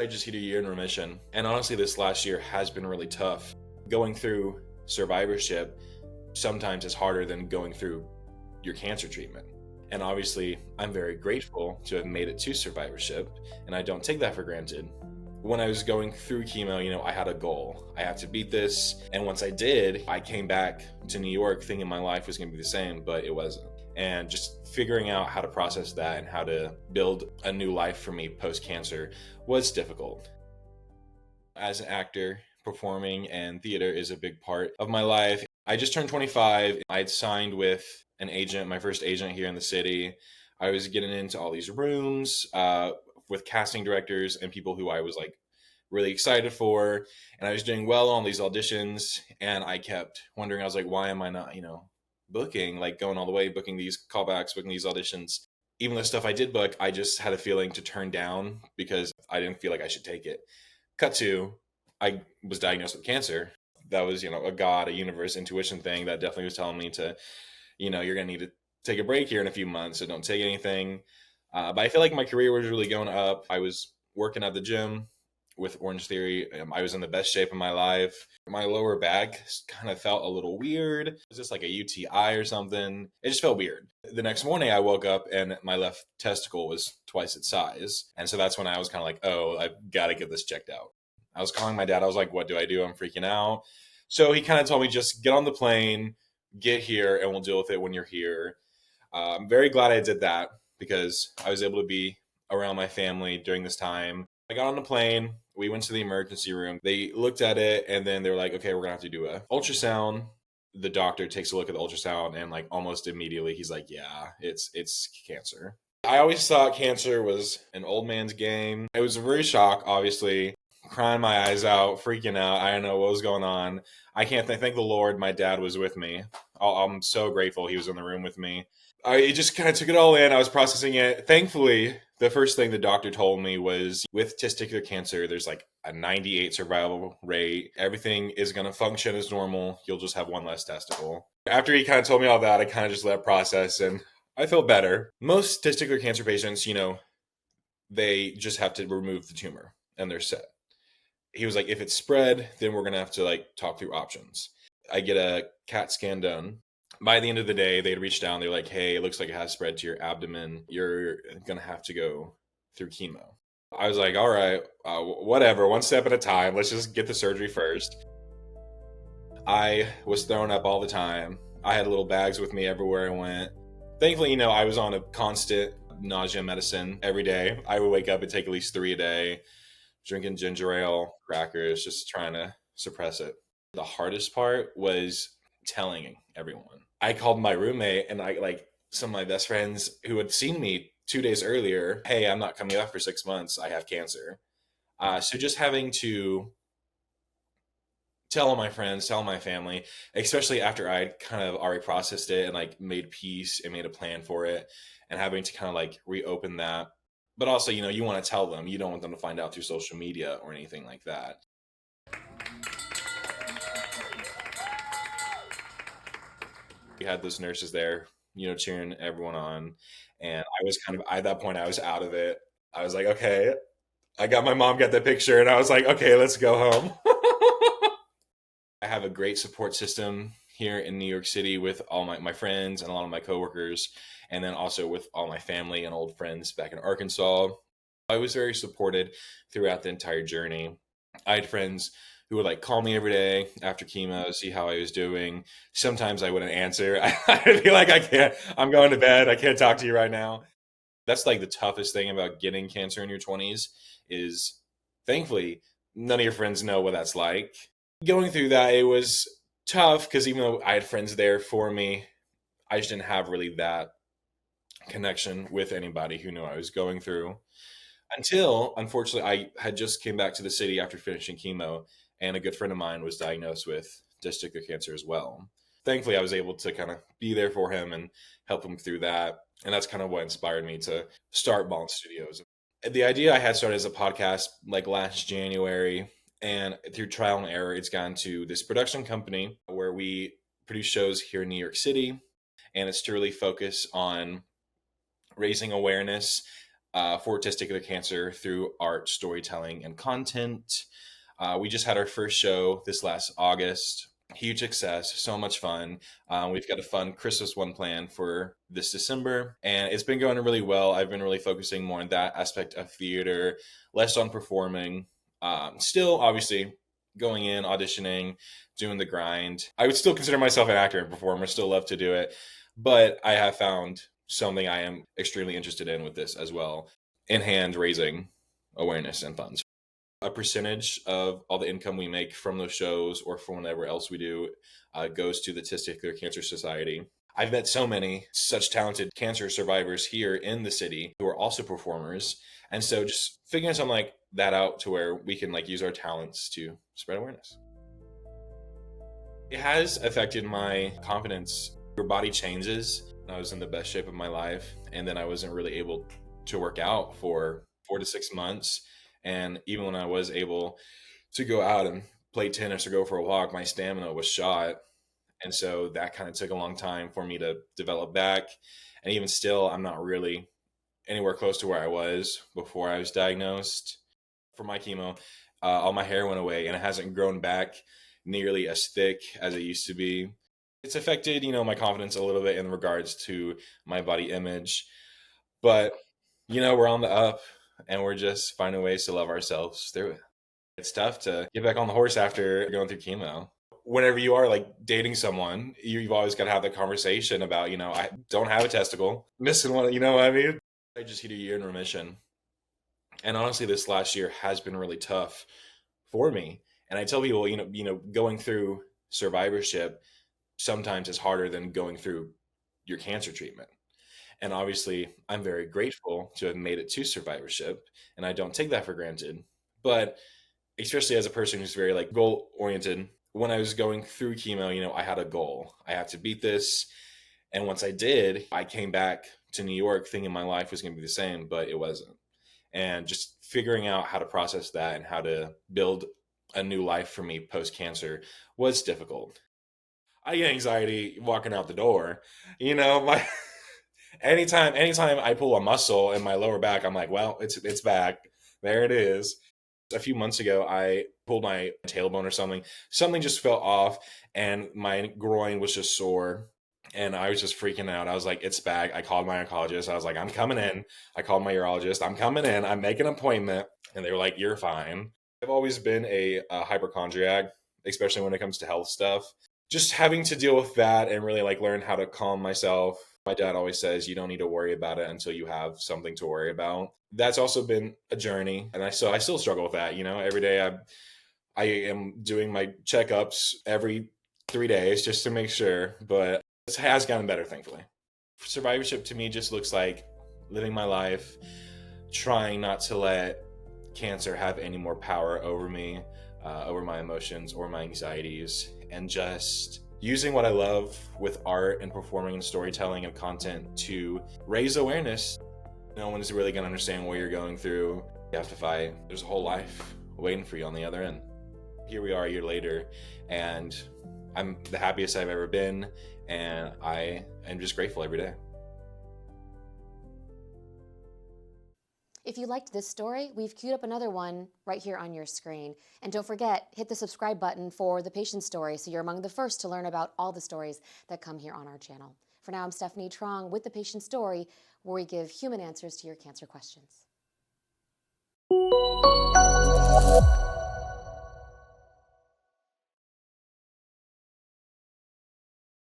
I just hit a year in remission. And honestly, this last year has been really tough. Going through survivorship sometimes is harder than going through your cancer treatment. And obviously, I'm very grateful to have made it to survivorship, and I don't take that for granted. When I was going through chemo, I had a goal. I had to beat this. And once I did, I came back to New York thinking my life was going to be the same, but it wasn't. And just figuring out how to process that and how to build a new life for me post-cancer was difficult. As an actor, performing and theater is a big part of my life. I just turned 25. I'd signed with an agent, my first agent here in the city. I was getting into all these rooms with casting directors and people who I was like really excited for. And I was doing well on these auditions. And I kept wondering, I was like, why am I not, booking, like going all the way, booking these callbacks, booking these auditions? Even the stuff I did book, I just had a feeling to turn down because I didn't feel like I should take it. Cut to, I was diagnosed with cancer. That was, a God, a universe, intuition thing that definitely was telling me to, you're going to need to take a break here in a few months, so don't take anything. But I feel like my career was really going up. I was working at the gym with Orange Theory. I was in the best shape of my life. My lower back kind of felt a little weird. It was just like a UTI or something. It just felt weird. The next morning I woke up and my left testicle was twice its size. And so that's when I was kind of like, oh, I've got to get this checked out. I was calling my dad. I was like, what do I do? I'm freaking out. So he kind of told me, just get on the plane, get here, and we'll deal with it when you're here. I'm very glad I did that because I was able to be around my family during this time. I got on the plane. We went to the emergency room. They looked at it and then they were like, okay, we're going to have to do a ultrasound. The doctor takes a look at the ultrasound and like almost immediately he's like, yeah, it's cancer. I always thought cancer was an old man's game. It was a very shock, obviously. Crying my eyes out, freaking out. I don't know what was going on. I can't thank the Lord my dad was with me. I'm so grateful he was in the room with me. I just kind of took it all in. I was processing it. Thankfully, the first thing the doctor told me was with testicular cancer, there's like a 98 survival rate. Everything is going to function as normal. You'll just have one less testicle. After he kind of told me all that, I kind of just let it process and I feel better. Most testicular cancer patients, they just have to remove the tumor and they're set. He was like, if it's spread, then we're going to have to like talk through options. I get a CAT scan done. By the end of the day, they'd reached down. They're like, hey, it looks like it has spread to your abdomen. You're going to have to go through chemo. I was like, all right, whatever, one step at a time. Let's just get the surgery first. I was throwing up all the time. I had little bags with me everywhere I went. Thankfully, I was on a constant nausea medicine every day. I would wake up and take at least 3 a day, drinking ginger ale, crackers, just trying to suppress it. The hardest part was telling everyone. I called my roommate and some of my best friends who had seen me 2 days earlier. Hey, I'm not coming back for 6 months. I have cancer. So just having to tell all my friends, tell my family, especially after I kind of already processed it and like made peace and made a plan for it and having to kind of like reopen that. But also, you want to tell them. You don't want them to find out through social media or anything like that. We had those nurses there, cheering everyone on. And I was at that point, I was out of it. I was like, okay, I got my mom get the picture and I was like, okay, let's go home. I have a great support system here in New York City with all my friends and a lot of my coworkers, and then also with all my family and old friends back in Arkansas. I was very supported throughout the entire journey. I had friends who would like call me every day after chemo, see how I was doing. Sometimes I wouldn't answer. I'd be like, I'm going to bed. I can't talk to you right now. That's like the toughest thing about getting cancer in your 20s is thankfully none of your friends know what that's like. Going through that, it was tough because even though I had friends there for me, I just didn't have really that connection with anybody who knew I was going through. Until, unfortunately, I had just came back to the city after finishing chemo, and a good friend of mine was diagnosed with testicular cancer as well. Thankfully, I was able to kind of be there for him and help him through that. And that's kind of what inspired me to start Ballin Studios. The idea I had started as a podcast like last January, and through trial and error, it's gone to this production company where we produce shows here in New York City. And it's to really focus on raising awareness for testicular cancer through art, storytelling, and content. We just had our first show this last August. Huge success, so much fun. We've got a fun Christmas one planned for this December, and it's been going really well. I've been really focusing more on that aspect of theater, less on performing. Still, obviously, going in, auditioning, doing the grind. I would still consider myself an actor and performer, still love to do it, but I have found something I am extremely interested in with this as well, in hand raising awareness and funds. A percentage of all the income we make from those shows or from whatever else we do goes to the Testicular Cancer Society. I've met so many such talented cancer survivors here in the city who are also performers. And so just figuring something like that out to where we can use our talents to spread awareness. It has affected my confidence. Your body changes. I was in the best shape of my life, and then I wasn't really able to work out for 4 to 6 months. And even when I was able to go out and play tennis or go for a walk, my stamina was shot. And so that kind of took a long time for me to develop back. And even still, I'm not really anywhere close to where I was before I was diagnosed. For my chemo, all my hair went away and it hasn't grown back nearly as thick as it used to be. It's affected, my confidence a little bit in regards to my body image. But, we're on the up and we're just finding ways to love ourselves through it. It's tough to get back on the horse after going through chemo. Whenever you are dating someone, you've always got to have the conversation about, I don't have a testicle, missing one, you know what I mean? I just hit a year in remission. And honestly, this last year has been really tough for me. And I tell people, going through survivorship sometimes is harder than going through your cancer treatment. And obviously, I'm very grateful to have made it to survivorship, and I don't take that for granted. But especially as a person who's very goal oriented, when I was going through chemo, I had a goal. I had to beat this. And once I did, I came back to New York thinking my life was going to be the same, but it wasn't. And just figuring out how to process that and how to build a new life for me post cancer was difficult. I get anxiety walking out the door. My anytime I pull a muscle in my lower back, I'm like, well, it's back. There it is. A few months ago, I pulled my tailbone or something. Something just fell off and my groin was just sore. And I was just freaking out. I was like, it's back. I called my oncologist. I was like, I'm coming in. I called my urologist. I'm coming in. I'm making an appointment. And they were like, you're fine. I've always been a hypochondriac, especially when it comes to health stuff. Just having to deal with that and really learn how to calm myself. My dad always says you don't need to worry about it until you have something to worry about. That's also been a journey. And I still struggle with that. Every day I am doing my checkups every 3 days just to make sure. But it has gotten better, thankfully. Survivorship to me just looks like living my life, trying not to let cancer have any more power over me, over my emotions or my anxieties, and just using what I love with art and performing and storytelling and content to raise awareness. No one's really going to understand what you're going through. You have to fight. There's a whole life waiting for you on the other end. Here we are a year later, and I'm the happiest I've ever been, and I am just grateful every day. If you liked this story, we've queued up another one right here on your screen. And don't forget, hit the subscribe button for the patient story so you're among the first to learn about all the stories that come here on our channel. For now, I'm Stephanie Trong with the patient story, where we give human answers to your cancer questions.